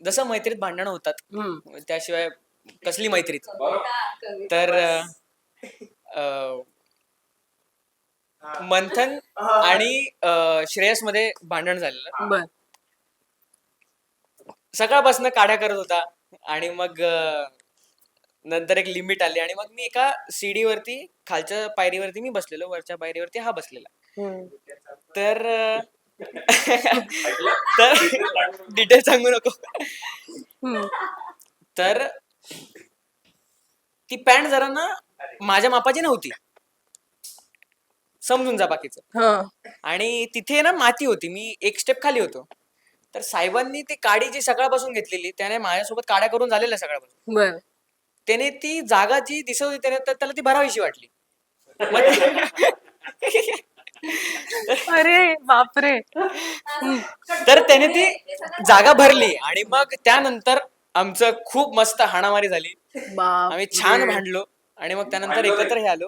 जसं मैत्रीत भांडणं होतात हम्म. त्याशिवाय कसली मैत्रीत. तर मंथन आणि श्रेयस मध्ये भांडण झालेलं. बर. सकाळपासून काड्या करत होता आणि मग नंतर एक लिमिट आली आणि मग मी एका सीडीवरती खालच्या पायरीवरती मी बसलेलो, वरच्या पायरीवरती हा बसलेला. तर तर डिटेल सांगू नको. तर ती पॅन्ट जरा ना माझ्या मापाची नव्हती, समजून जा बाकीचं. आणि तिथे ना माती होती, मी एक स्टेप खाली होतो. तर साहेबांनी ती काडी जी सकाळपासून घेतलेली त्याने माझ्यासोबत काड्या करून झालेल्या सकाळपासून. बर. त्याने ती जागा जी दिसत होती त्याला ती भरावीशी वाटली. अरे बापरे. तर त्याने ती जागा भरली आणि मग त्यानंतर आमचं खूप मस्त हाणामारी झाली. आम्ही छान भांडलो आणि मग त्यानंतर एकत्र हे आलो.